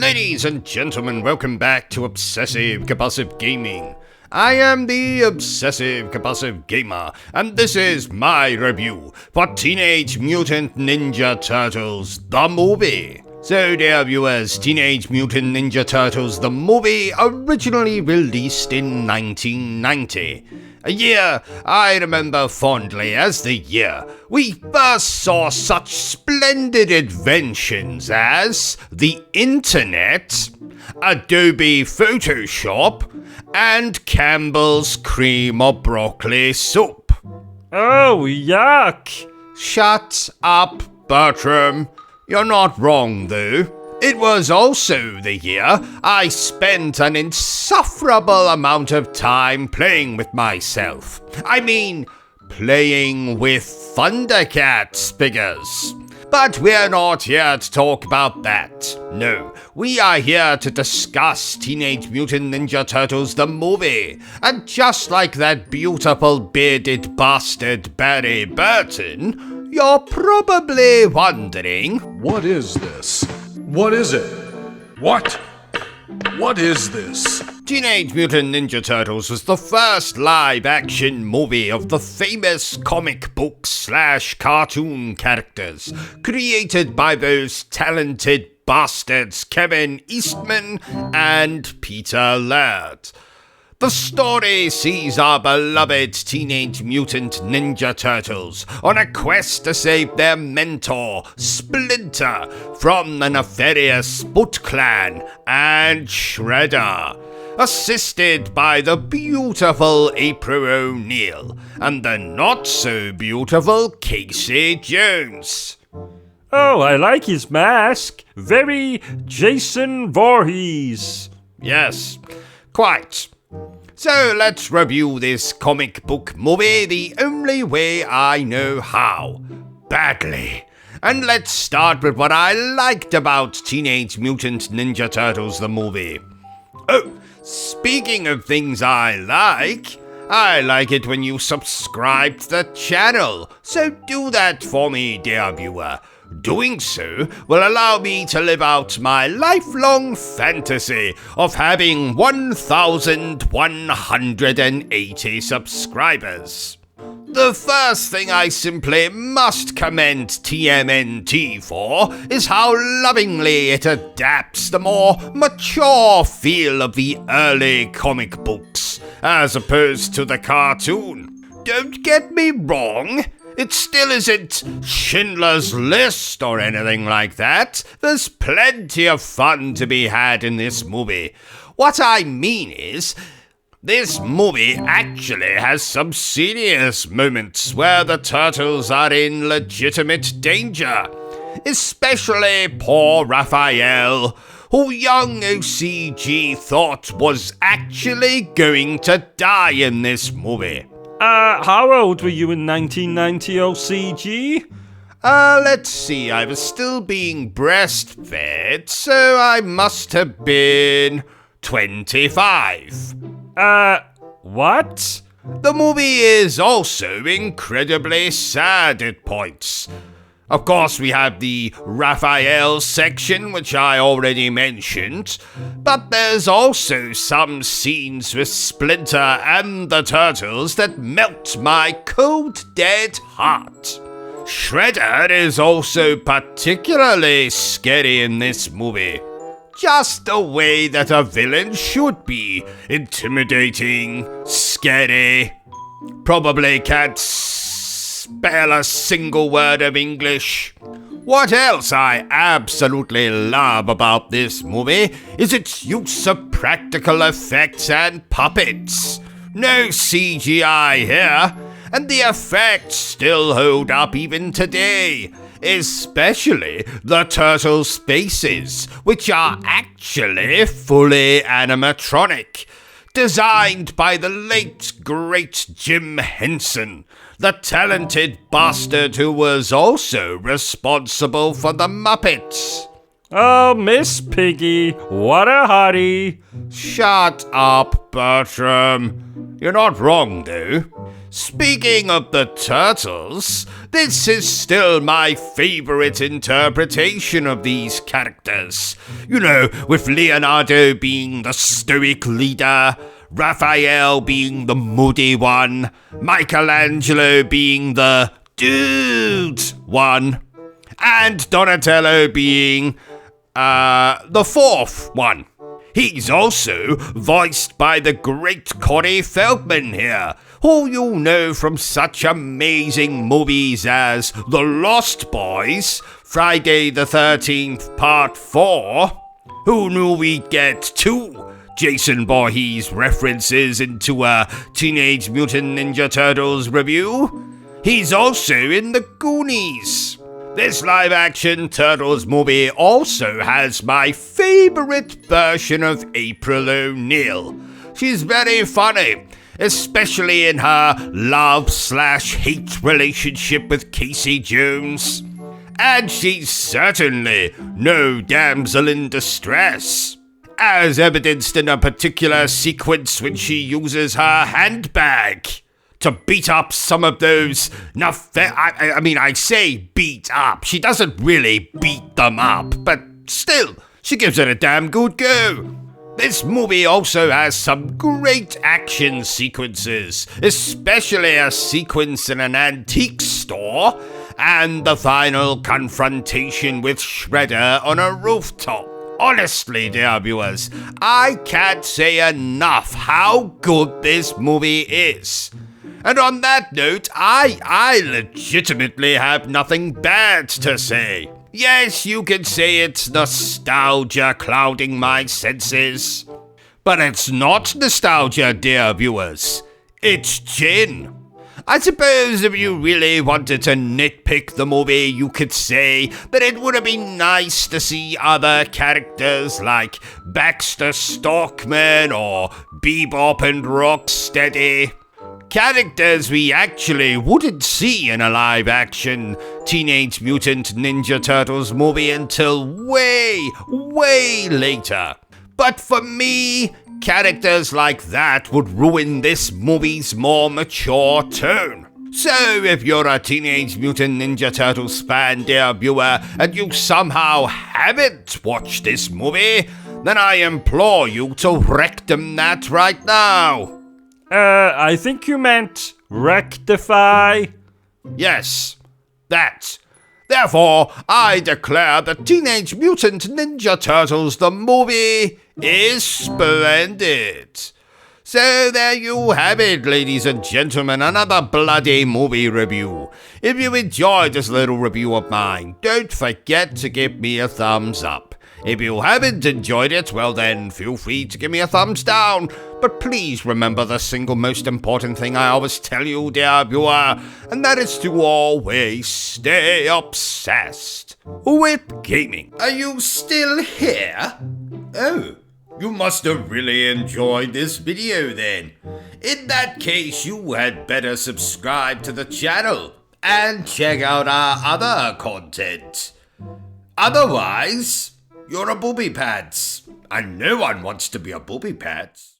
Ladies and gentlemen, welcome back to Obsessive Compulsive Gaming. I am the Obsessive Compulsive Gamer, and this is my review for Teenage Mutant Ninja Turtles, the movie. So dear viewers, Teenage Mutant Ninja Turtles, the movie, originally released in 1990. A year I remember fondly as the year we first saw such splendid inventions as the internet, Adobe Photoshop, and Campbell's cream or broccoli soup. Oh, yuck! Shut up, Bertrum. You're not wrong, though. It was also the year I spent an insufferable amount of time playing with myself. I mean, playing with Thundercats figures. But we're not here to talk about that. No, we are here to discuss Teenage Mutant Ninja Turtles the movie. And just like that beautiful bearded bastard Barry Burton, you're probably wondering, what is this? What is it? What is this? Teenage Mutant Ninja Turtles was the first live-action movie of the famous comic book / cartoon characters, created by those talented bastards Kevin Eastman and Peter Laird. The story sees our beloved Teenage Mutant Ninja Turtles on a quest to save their mentor, Splinter, from the nefarious Foot Clan and Shredder, assisted by the beautiful April O'Neil and the not-so-beautiful Casey Jones. Oh, I like his mask. Very Jason Voorhees. Yes, quite. So let's review this comic book movie the only way I know how. Badly. And let's start with what I liked about Teenage Mutant Ninja Turtles the movie. Oh, speaking of things I like it when you subscribe to the channel. So do that for me, dear viewer. Doing so will allow me to live out my lifelong fantasy of having 1,180 subscribers. The first thing I simply must commend TMNT for is how lovingly it adapts the more mature feel of the early comic books, as opposed to the cartoon. Don't get me wrong. It still isn't Schindler's List or anything like that. There's plenty of fun to be had in this movie. What I mean is, this movie actually has some serious moments where the turtles are in legitimate danger. Especially poor Raphael, who young OCG thought was actually going to die in this movie. How old were you in 1990, OCG? Let's see, I was still being breastfed, so I must have been 25. What? The movie is also incredibly sad at points. Of course, we have the Raphael section, which I already mentioned, but there's also some scenes with Splinter and the Turtles that melt my cold, dead heart. Shredder is also particularly scary in this movie. Just the way that a villain should be. Intimidating, scary, probably can't spell a single word of English. What else I absolutely love about this movie is its use of practical effects and puppets. No CGI here, and the effects still hold up even today, especially the turtles' faces, which are actually fully animatronic, designed by the late great Jim Henson, the talented bastard who was also responsible for the Muppets. Oh, Miss Piggy, what a hottie. Shut up, Bertram. You're not wrong, though. Speaking of the turtles, this is still my favorite interpretation of these characters. You know, with Leonardo being the stoic leader, Raphael being the moody one, Michelangelo being the dude one, and Donatello being the fourth one. He's also voiced by the great Corey Feldman here, who you'll know from such amazing movies as The Lost Boys, Friday the 13th Part 4. Who knew we'd get 2 Jason Voorhees references into a Teenage Mutant Ninja Turtles review? He's also in The Goonies. This live-action Turtles movie also has my favorite version of April O'Neil. She's very funny, especially in her love/hate relationship with Casey Jones. And she's certainly no damsel in distress, as evidenced in a particular sequence when she uses her handbag to beat up some of those I say beat up. She doesn't really beat them up, but still, she gives it a damn good go. This movie also has some great action sequences, especially a sequence in an antique store and the final confrontation with Shredder on a rooftop. Honestly, dear viewers, I can't say enough how good this movie is. And on that note, I legitimately have nothing bad to say. Yes, you can say it's nostalgia clouding my senses. But it's not nostalgia, dear viewers. It's gin. I suppose if you really wanted to nitpick the movie, you could say that it would have been nice to see other characters like Baxter Stockman or Bebop and Rocksteady. Characters we actually wouldn't see in a live-action Teenage Mutant Ninja Turtles movie until way later. But for me, characters like that would ruin this movie's more mature tone. So if you're a Teenage Mutant Ninja Turtles fan, dear viewer, and you somehow haven't watched this movie, then I implore you to rectum that right now. I think you meant rectify. Yes, that. Therefore, I declare that Teenage Mutant Ninja Turtles the movie is splendid. So there you have it, ladies and gentlemen, another bloody movie review. If you enjoyed this little review of mine, don't forget to give me a thumbs up. If you haven't enjoyed it, well then, feel free to give me a thumbs down. But please remember the single most important thing I always tell you, dear viewer, and that is to always stay obsessed with gaming. Are you still here? Oh, you must have really enjoyed this video then. In that case, you had better subscribe to the channel and check out our other content. Otherwise, you're a booby pants, and no one wants to be a booby pants.